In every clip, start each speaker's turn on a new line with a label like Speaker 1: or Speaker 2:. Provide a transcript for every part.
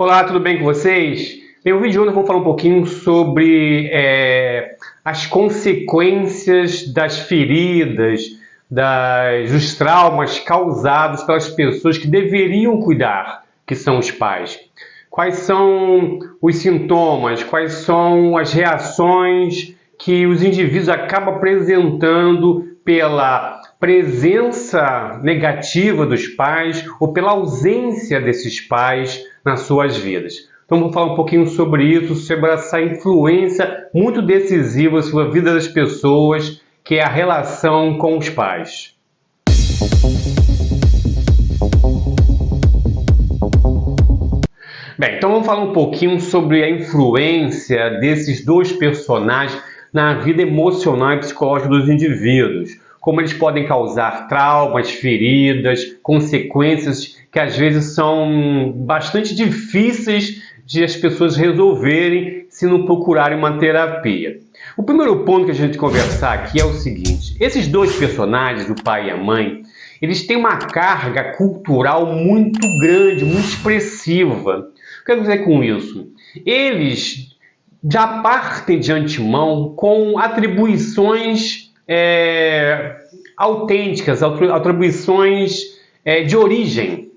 Speaker 1: Olá, tudo bem com vocês? Bem, o vídeo de hoje eu vou falar um pouquinho sobre as consequências das feridas, dos traumas causados pelas pessoas que deveriam cuidar, que são os pais. Quais são os sintomas, quais são as reações que os indivíduos acabam apresentando pela presença negativa dos pais ou pela ausência desses pais nas suas vidas. Então vou falar um pouquinho sobre isso, sobre essa influência muito decisiva sobre a vida das pessoas, que é a relação com os pais. Bem, então vamos falar um pouquinho sobre a influência desses dois personagens na vida emocional e psicológica dos indivíduos. Como eles podem causar traumas, feridas, consequências que às vezes são bastante difíceis de as pessoas resolverem se não procurarem uma terapia. O primeiro ponto que a gente conversar aqui é o seguinte: esses dois personagens, o pai e a mãe, eles têm uma carga cultural muito grande, muito expressiva. O que eu quero dizer com isso? Eles já partem de antemão com atribuições autênticas, atribuições de origem.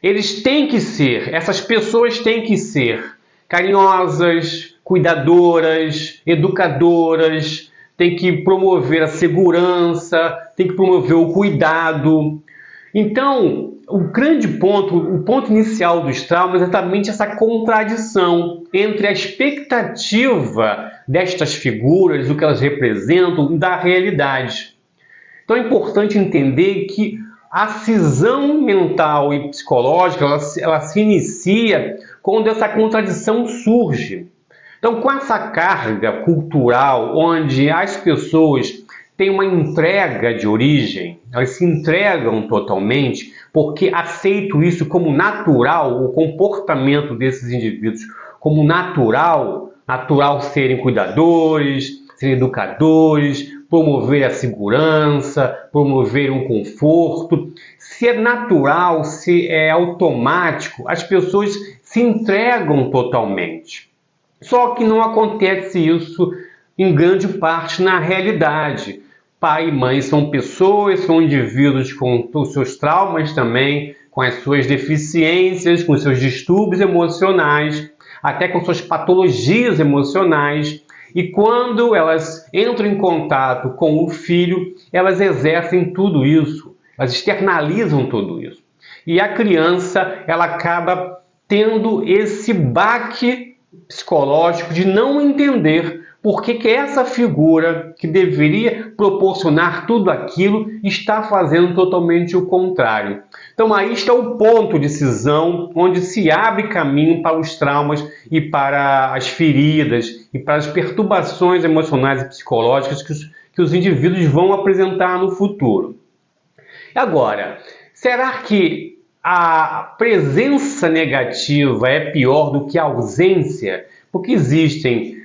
Speaker 1: Eles têm que ser, essas pessoas têm que ser carinhosas, cuidadoras, educadoras, têm que promover a segurança, têm que promover o cuidado. Então, o grande ponto, o ponto inicial dos traumas é exatamente essa contradição entre a expectativa destas figuras, do que elas representam, da realidade. Então é importante entender que a cisão mental e psicológica ela se inicia quando essa contradição surge. Então, com essa carga cultural, onde as pessoas têm uma entrega de origem, elas se entregam totalmente, porque aceitam isso como natural, o comportamento desses indivíduos como natural serem cuidadores, serem educadores, promover a segurança, promover um conforto. Se é natural, se é automático, as pessoas se entregam totalmente. Só que não acontece isso em grande parte na realidade. Pai e mãe são pessoas, são indivíduos com os seus traumas também, com as suas deficiências, com os seus distúrbios emocionais, até com suas patologias emocionais. E quando elas entram em contato com o filho, elas exercem tudo isso, elas externalizam tudo isso. E a criança, ela acaba tendo esse baque psicológico de não entender por que essa figura que deveria proporcionar tudo aquilo está fazendo totalmente o contrário. Então aí está o ponto de cisão, onde se abre caminho para os traumas e para as feridas e para as perturbações emocionais e psicológicas que os indivíduos vão apresentar no futuro. Agora, será que a presença negativa é pior do que a ausência? Porque existem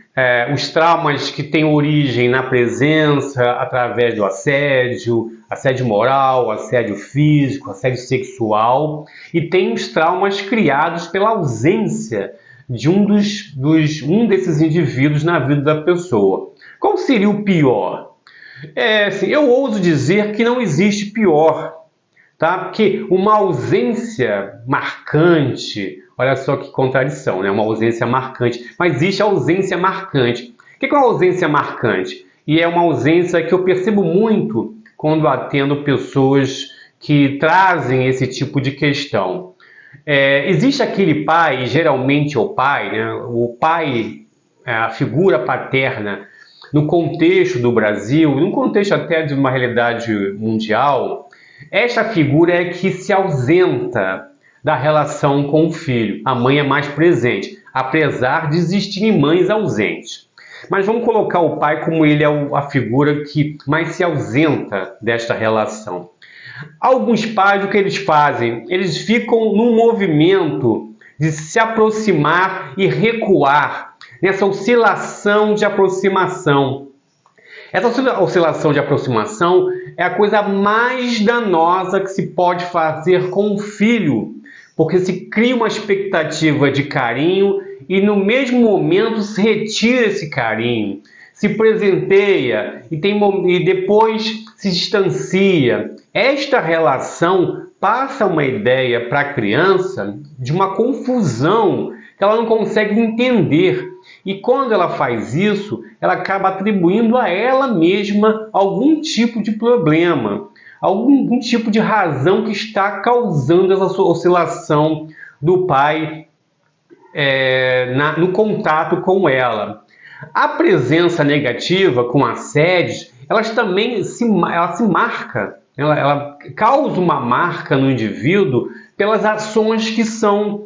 Speaker 1: os traumas que têm origem na presença através do assédio moral, assédio físico, assédio sexual, e tem os traumas criados pela ausência de um desses indivíduos na vida da pessoa. Qual seria o pior? Assim, eu ouso dizer que não existe pior, tá? Porque uma ausência marcante, olha só que contradição, né? Uma ausência marcante, mas existe a ausência marcante. O que é uma ausência marcante? E é uma ausência que eu percebo muito quando atendo pessoas que trazem esse tipo de questão. Existe aquele pai, geralmente o pai, né? O pai, a figura paterna, no contexto do Brasil, num contexto até de uma realidade mundial, esta figura é que se ausenta da relação com o filho. A mãe é mais presente, apesar de existirem mães ausentes. Mas vamos colocar o pai como ele é a figura que mais se ausenta desta relação. Alguns pais, o que eles fazem? Eles ficam num movimento de se aproximar e recuar, nessa oscilação de aproximação. Essa oscilação de aproximação é a coisa mais danosa que se pode fazer com o filho, porque se cria uma expectativa de carinho e no mesmo momento se retira esse carinho, se presenteia e depois se distancia. Esta relação passa uma ideia para a criança de uma confusão que ela não consegue entender. E quando ela faz isso, ela acaba atribuindo a ela mesma algum tipo de problema, algum tipo de razão que está causando essa oscilação do pai no contato com ela. A presença negativa com assédios, elas também se marca, ela causa uma marca no indivíduo pelas ações que são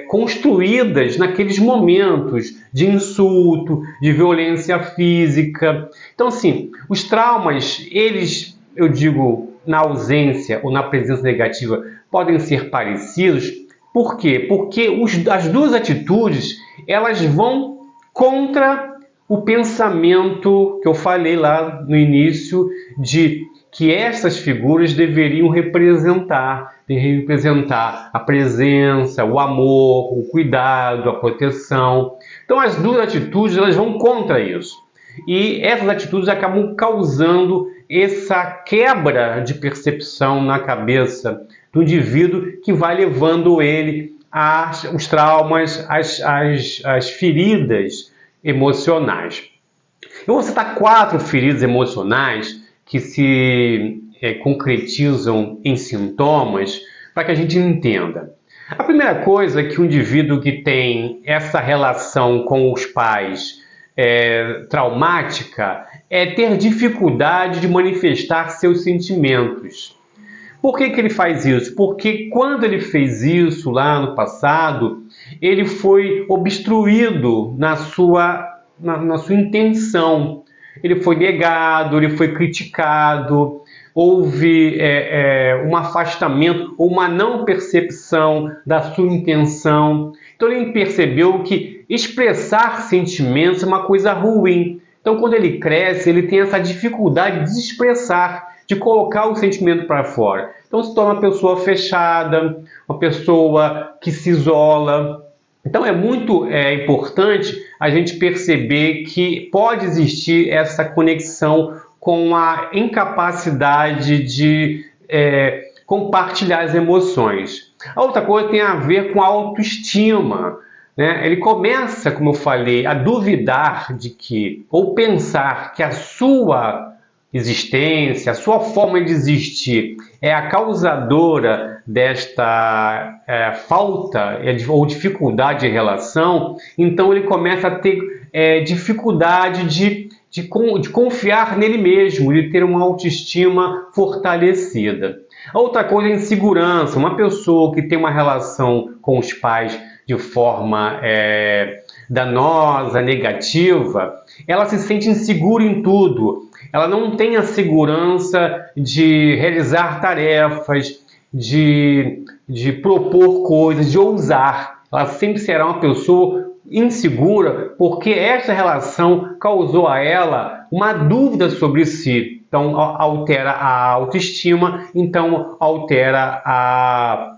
Speaker 1: construídas naqueles momentos de insulto, de violência física. Então, assim, os traumas, eles, eu digo, na ausência ou na presença negativa, podem ser parecidos. Por quê? Porque as duas atitudes, elas vão contra o pensamento que eu falei lá no início de que essas figuras deveriam representar a presença, o amor, o cuidado, a proteção. Então as duas atitudes, elas vão contra isso. E essas atitudes acabam causando essa quebra de percepção na cabeça do indivíduo que vai levando ele os traumas, as feridas emocionais. Eu vou citar 4 feridas emocionais que se concretizam em sintomas para que a gente entenda. A primeira coisa é que o indivíduo que tem essa relação com os pais traumática é ter dificuldade de manifestar seus sentimentos. Por que ele faz isso? Porque quando ele fez isso lá no passado, ele foi obstruído na sua intenção. Ele foi negado, ele foi criticado, houve um afastamento, uma não percepção da sua intenção. Então ele percebeu que expressar sentimentos é uma coisa ruim. Então quando ele cresce, ele tem essa dificuldade de se expressar, de colocar o sentimento para fora. Então se torna uma pessoa fechada, uma pessoa que se isola. Então é muito importante a gente perceber que pode existir essa conexão com a incapacidade de compartilhar as emoções. A outra coisa tem a ver com a autoestima, né? Ele começa, como eu falei, a duvidar de que, ou pensar que a sua existência, a sua forma de existir é a causadora desta falta ou dificuldade de relação. Então ele começa a ter dificuldade de confiar nele mesmo, de ter uma autoestima fortalecida. A outra coisa é a insegurança. Uma pessoa que tem uma relação com os pais de forma danosa, negativa, ela se sente insegura em tudo. Ela não tem a segurança de realizar tarefas, de propor coisas, de ousar. Ela sempre será uma pessoa insegura porque essa relação causou a ela uma dúvida sobre si. Então altera a autoestima, então altera a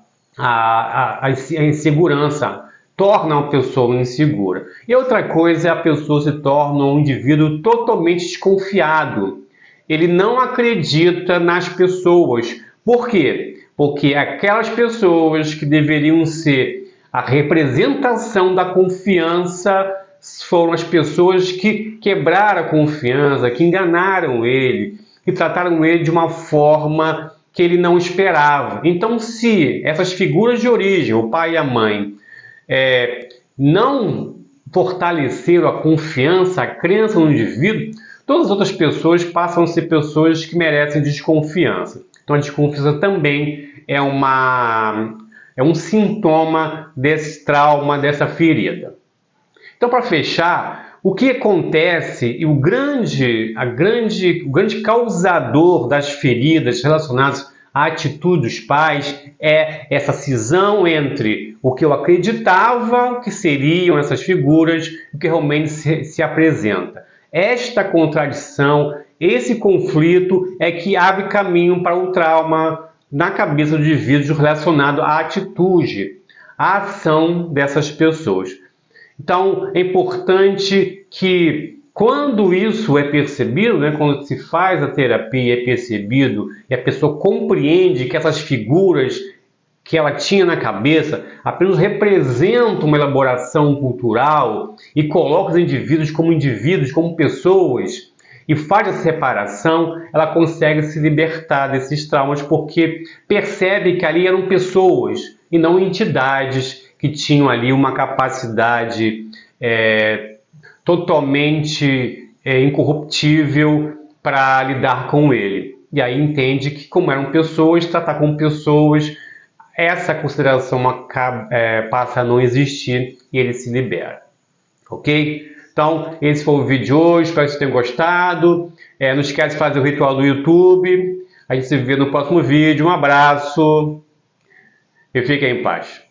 Speaker 1: insegurança, torna uma pessoa insegura. E outra coisa é a pessoa se torna um indivíduo totalmente desconfiado. Ele não acredita nas pessoas. Por quê? Porque aquelas pessoas que deveriam ser a representação da confiança foram as pessoas que quebraram a confiança, que enganaram ele, que trataram ele de uma forma que ele não esperava. Então, se essas figuras de origem, o pai e a mãe, não fortaleceram a confiança, a crença no indivíduo, todas as outras pessoas passam a ser pessoas que merecem desconfiança. Então a desconfiança também é um sintoma desse trauma, dessa ferida. Então, para fechar, o que acontece e o grande causador das feridas relacionadas à atitude dos pais é essa cisão entre o que eu acreditava que seriam essas figuras e o que realmente se apresenta. Esta contradição, esse conflito é que abre caminho para o trauma na cabeça dos indivíduos relacionado à atitude, à ação dessas pessoas. Então, é importante que, quando isso é percebido, né, quando se faz a terapia e é percebido, e a pessoa compreende que essas figuras que ela tinha na cabeça apenas representam uma elaboração cultural e coloca os indivíduos, como pessoas, e faz essa separação, ela consegue se libertar desses traumas porque percebe que ali eram pessoas e não entidades que tinham ali uma capacidade totalmente incorruptível para lidar com ele. E aí entende que, como eram pessoas, tratar como pessoas, essa consideração passa a não existir e ele se libera. Ok? Então, esse foi o vídeo de hoje, espero que vocês tenham gostado. Não esquece de fazer o ritual do YouTube. A gente se vê no próximo vídeo. Um abraço e fiquem em paz.